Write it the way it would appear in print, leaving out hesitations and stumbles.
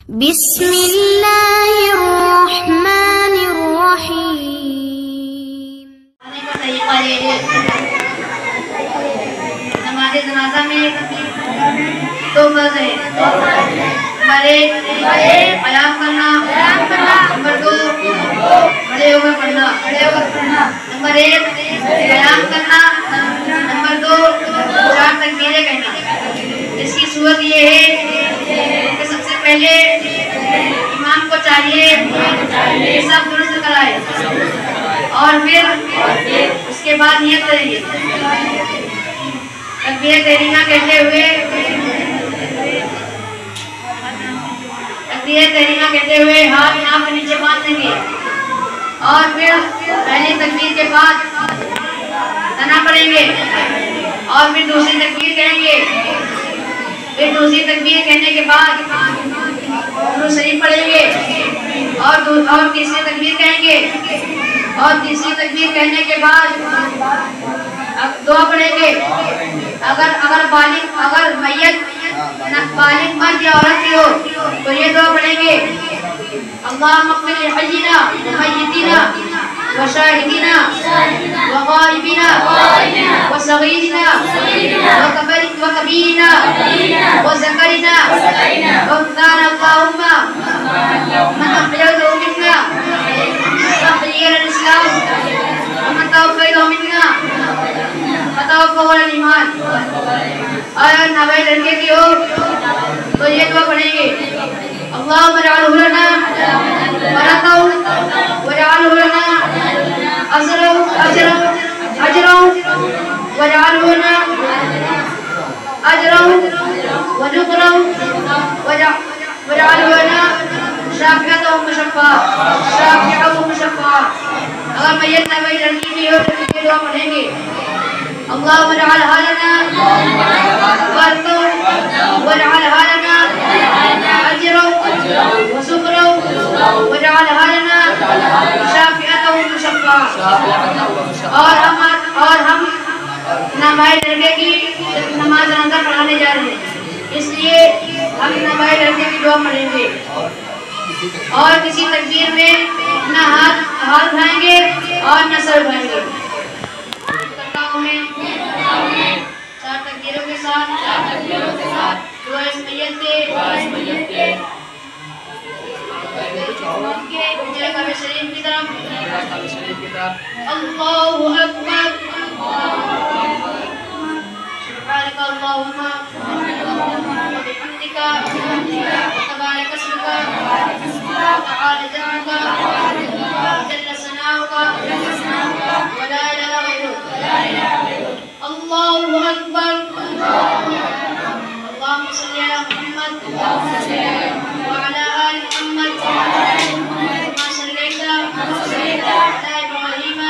بسم اللہ الرحمن الرحیم۔ نماز جنازہ میں دو فرض ہیں۔ نمبر ایک قیام کرنا، نمبر دو کھڑے ہو کر پڑھنا۔ نمبر ایک قیام کرنا، نمبر دو 4 تکبیریں کہنا۔ اس کی صورت یہ ہے کہ سب سے پہلے امام کو چاہیے کہ سب درست کرائے اور پھر اس کے بعد نیت کریں گے۔ تکبیر تحریمہ کہتے ہوئے ہاتھ ناک کے نیچے باندھ دیں گے اور پھر پہلی تکبیر کے بعد ثنا پڑھیں گے اور پھر دوسری تکبیر کہیں گے۔ پھر دوسری تکبیر کہنے کے بعد درود شریف پڑھیں گے اور تیسری تکبیر کہیں گے اور تیسری تکبیر کہنے کے بعد دعا پڑھیں گے۔ اگر میت بالغ مرد یا عورت کی ہو تو یہ دعا پڑھیں گے: اللہم اغفر لحینا ومیتنا وشاہدنا وغائبنا وصغیرنا وکبیرنا وذکرنا وانثانا، اللہم من احییته منا فاحییہ الاسلام ومن توفیته منا فتوفہ علی الایمان۔ اور نابالغ لڑکے کی ہو تو یہ دعا پڑھیں گے: اللہم اجعلہ لنا برکۃ واجعلہ لنا اجرا واجعلہ لنا اجرا ونذرا واجعلہ لنا شافعۃ ومشفعۃ۔ اگر میت نابالغ لڑکی کی ہو تو یہ دعا پڑھیں گے: اللہم اجعلھا لنا برکۃ واجعلھا لنا اجرا وذخرا واجعلھا لنا شافعۃ ومشفعۃ۔ اور ہم نابالغ لڑکے کی نماز جنازہ پڑھانے جا رہے ہیں، اس لیے ہم نابالغ لڑکے کی دعا پڑھیں گے اور کسی تکبیر میں نہ ہاتھ اٹھائیں گے اور نہ سر اٹھائیں گے۔ چار تکبیروں کے ساتھ دعا اس میت کے کعبہ شریف کی طرف۔ اللہ اکبر، سبحانک اللہم وبحمدک وتبارک اسمک وتعالی جدک وجل ثناؤک ولا الہ غیرک۔ اللہ اکبر، اللہم صلی علی محمد وعلی آل محمد کما صلیت علی ابراہیم